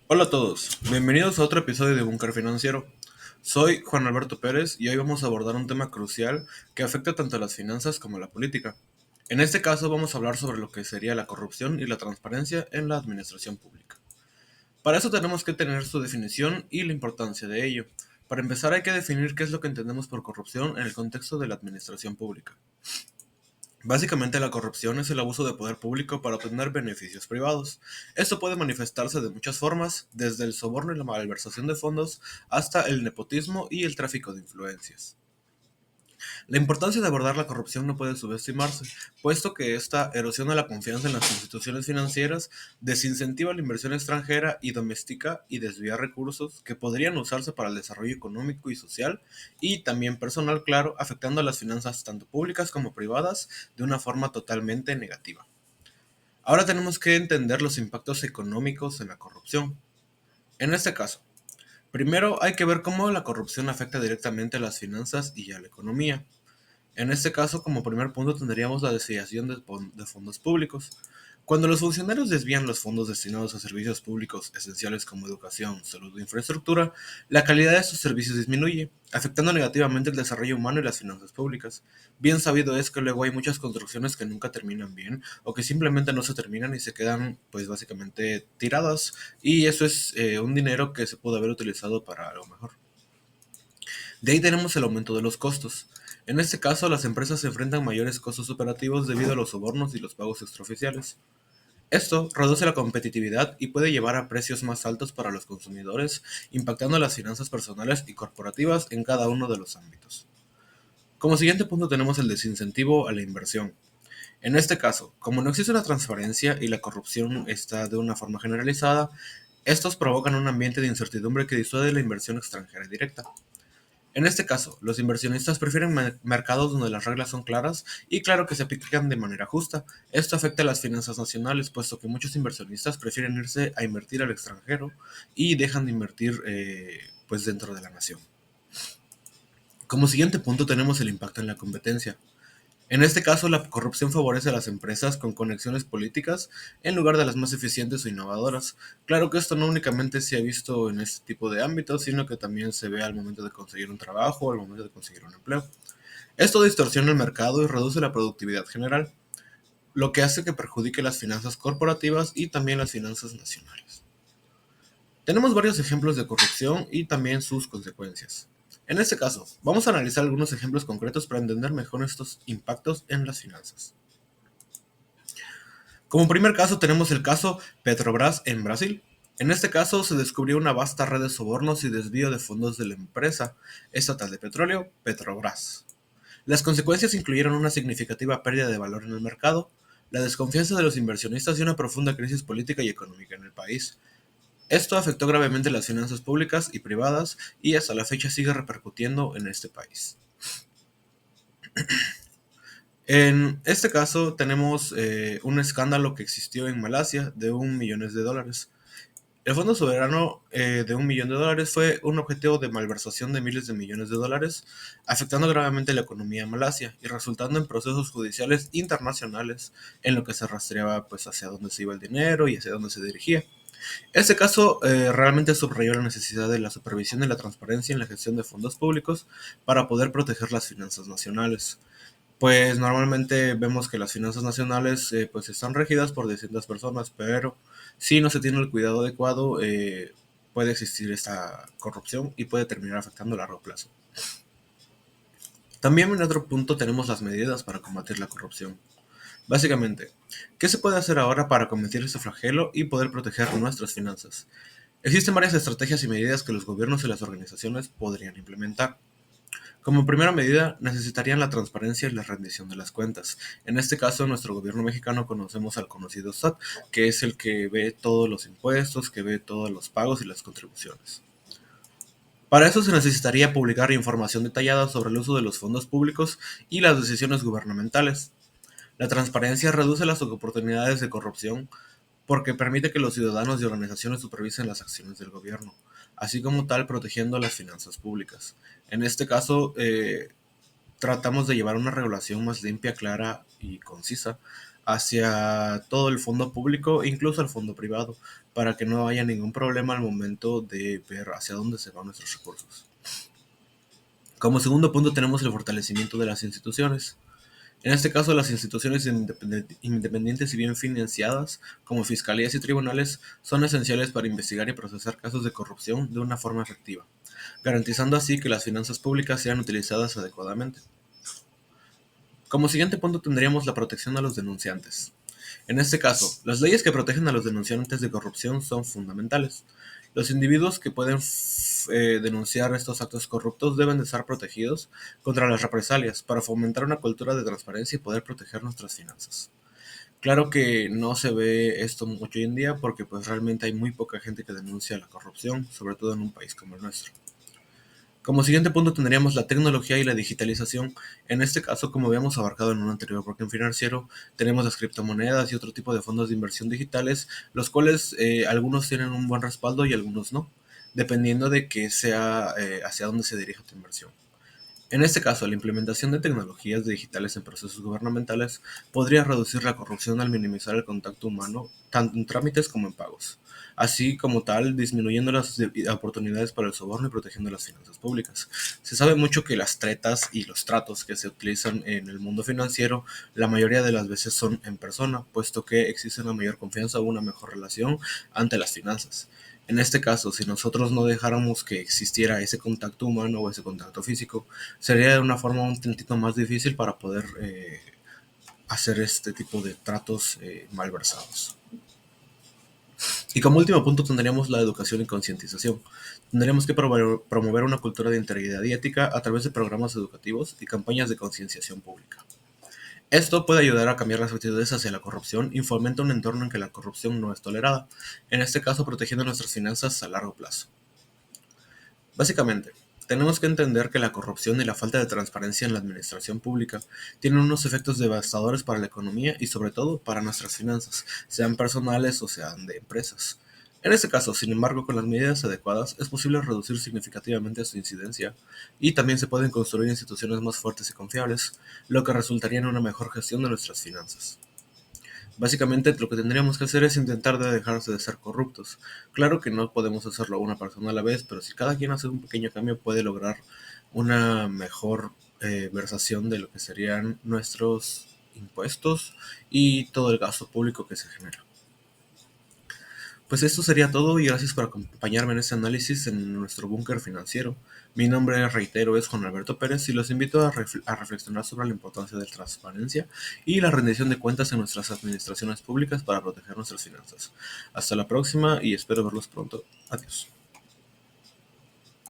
Hola a todos, bienvenidos a otro episodio de Búnker Financiero. Soy Juan Alberto Pérez y hoy vamos a abordar un tema crucial que afecta tanto a las finanzas como a la política. En este caso vamos a hablar sobre lo que sería la corrupción y la transparencia en la administración pública. Para eso tenemos que tener su definición y la importancia de ello. Para empezar hay que definir qué es lo que entendemos por corrupción en el contexto de la administración pública. Básicamente la corrupción es el abuso de poder público para obtener beneficios privados. Esto puede manifestarse de muchas formas, desde el soborno y la malversación de fondos hasta el nepotismo y el tráfico de influencias. La importancia de abordar la corrupción no puede subestimarse, puesto que esta erosiona la confianza en las instituciones financieras, desincentiva la inversión extranjera y doméstica y desvía recursos que podrían usarse para el desarrollo económico y social y también personal, claro, afectando a las finanzas tanto públicas como privadas de una forma totalmente negativa. Ahora tenemos que entender los impactos económicos en la corrupción. En este caso, primero hay que ver cómo la corrupción afecta directamente a las finanzas y a la economía. En este caso, como primer punto, tendríamos la desviación de fondos públicos. Cuando los funcionarios desvían los fondos destinados a servicios públicos esenciales como educación, salud e infraestructura, la calidad de estos servicios disminuye, afectando negativamente el desarrollo humano y las finanzas públicas. Bien sabido es que luego hay muchas construcciones que nunca terminan bien o que simplemente no se terminan y se quedan pues básicamente tiradas y eso es un dinero que se pudo haber utilizado para algo mejor. De ahí tenemos el aumento de los costos. En este caso, las empresas se enfrentan mayores costos operativos debido a los sobornos y los pagos extraoficiales. Esto reduce la competitividad y puede llevar a precios más altos para los consumidores, impactando las finanzas personales y corporativas en cada uno de los ámbitos. Como siguiente punto tenemos el desincentivo a la inversión. En este caso, como no existe una transparencia y la corrupción está de una forma generalizada, estos provocan un ambiente de incertidumbre que disuade la inversión extranjera directa. En este caso, los inversionistas prefieren mercados donde las reglas son claras y claro que se aplican de manera justa. Esto afecta a las finanzas nacionales, puesto que muchos inversionistas prefieren irse a invertir al extranjero y dejan de invertir pues dentro de la nación. Como siguiente punto tenemos el impacto en la competencia. En este caso, la corrupción favorece a las empresas con conexiones políticas en lugar de las más eficientes o innovadoras. Claro que esto no únicamente se ha visto en este tipo de ámbitos, sino que también se ve al momento de conseguir un trabajo, al momento de conseguir un empleo. Esto distorsiona el mercado y reduce la productividad general, lo que hace que perjudique las finanzas corporativas y también las finanzas nacionales. Tenemos varios ejemplos de corrupción y también sus consecuencias. En este caso, vamos a analizar algunos ejemplos concretos para entender mejor estos impactos en las finanzas. Como primer caso tenemos el caso Petrobras en Brasil. En este caso se descubrió una vasta red de sobornos y desvío de fondos de la empresa estatal de petróleo, Petrobras. Las consecuencias incluyeron una significativa pérdida de valor en el mercado, la desconfianza de los inversionistas y una profunda crisis política y económica en el país. Esto afectó gravemente las finanzas públicas y privadas y hasta la fecha sigue repercutiendo en este país. En este caso tenemos un escándalo que existió en Malasia de $1 millón. El Fondo Soberano de $1 millón fue un objetivo de malversación de miles de millones de dólares, afectando gravemente la economía de Malasia y resultando en procesos judiciales internacionales en lo que se rastreaba pues hacia dónde se iba el dinero y hacia dónde se dirigía. Este caso realmente subrayó la necesidad de la supervisión y la transparencia en la gestión de fondos públicos para poder proteger las finanzas nacionales. Pues normalmente vemos que las finanzas nacionales pues están regidas por distintas personas, pero si no se tiene el cuidado adecuado puede existir esta corrupción y puede terminar afectando a largo plazo. También en otro punto tenemos las medidas para combatir la corrupción. Básicamente, ¿qué se puede hacer ahora para combatir este flagelo y poder proteger nuestras finanzas? Existen varias estrategias y medidas que los gobiernos y las organizaciones podrían implementar. Como primera medida, necesitarían la transparencia y la rendición de las cuentas. En este caso, en nuestro gobierno mexicano conocemos al conocido SAT, que es el que ve todos los impuestos, que ve todos los pagos y las contribuciones. Para eso se necesitaría publicar información detallada sobre el uso de los fondos públicos y las decisiones gubernamentales. La transparencia reduce las oportunidades de corrupción porque permite que los ciudadanos y organizaciones supervisen las acciones del gobierno, así como tal protegiendo las finanzas públicas. En este caso, tratamos de llevar una regulación más limpia, clara y concisa, hacia todo el fondo público, incluso el fondo privado, para que no haya ningún problema al momento de ver hacia dónde se van nuestros recursos. Como segundo punto tenemos el fortalecimiento de las instituciones. En este caso, las instituciones independientes y bien financiadas, como fiscalías y tribunales, son esenciales para investigar y procesar casos de corrupción de una forma efectiva, garantizando así que las finanzas públicas sean utilizadas adecuadamente. Como siguiente punto tendríamos la protección a los denunciantes. En este caso, las leyes que protegen a los denunciantes de corrupción son fundamentales. Los individuos que pueden denunciar estos actos corruptos deben de estar protegidos contra las represalias para fomentar una cultura de transparencia y poder proteger nuestras finanzas. Claro que no se ve esto mucho hoy en día porque pues realmente hay muy poca gente que denuncia la corrupción, sobre todo en un país como el nuestro. Como siguiente punto tendríamos la tecnología y la digitalización. En este caso, como habíamos abarcado en un anterior bloque financiero, tenemos las criptomonedas y otro tipo de fondos de inversión digitales, los cuales algunos tienen un buen respaldo y algunos no, dependiendo de que sea hacia dónde se dirija tu inversión. En este caso, la implementación de tecnologías digitales en procesos gubernamentales podría reducir la corrupción al minimizar el contacto humano, tanto en trámites como en pagos, así como tal disminuyendo las oportunidades para el soborno y protegiendo las finanzas públicas. Se sabe mucho que las tretas y los tratos que se utilizan en el mundo financiero la mayoría de las veces son en persona, puesto que existe una mayor confianza o una mejor relación ante las finanzas. En este caso, si nosotros no dejáramos que existiera ese contacto humano o ese contacto físico, sería de una forma un tantito más difícil para poder hacer este tipo de tratos malversados. Y como último punto tendríamos la educación y concientización. Tendríamos que promover una cultura de integridad y ética a través de programas educativos y campañas de concienciación pública. Esto puede ayudar a cambiar las actitudes hacia la corrupción y fomenta un entorno en que la corrupción no es tolerada, en este caso protegiendo nuestras finanzas a largo plazo. Básicamente, tenemos que entender que la corrupción y la falta de transparencia en la administración pública tienen unos efectos devastadores para la economía y sobre todo para nuestras finanzas, sean personales o sean de empresas. En este caso, sin embargo, con las medidas adecuadas es posible reducir significativamente su incidencia y también se pueden construir instituciones más fuertes y confiables, lo que resultaría en una mejor gestión de nuestras finanzas. Básicamente lo que tendríamos que hacer es intentar de dejarse de ser corruptos. Claro que no podemos hacerlo una persona a la vez, pero si cada quien hace un pequeño cambio puede lograr una mejor versación de lo que serían nuestros impuestos y todo el gasto público que se genera. Pues esto sería todo y gracias por acompañarme en este análisis en nuestro búnker financiero. Mi nombre, reitero, es Juan Alberto Pérez y los invito a reflexionar sobre la importancia de la transparencia y la rendición de cuentas en nuestras administraciones públicas para proteger nuestras finanzas. Hasta la próxima y espero verlos pronto. Adiós.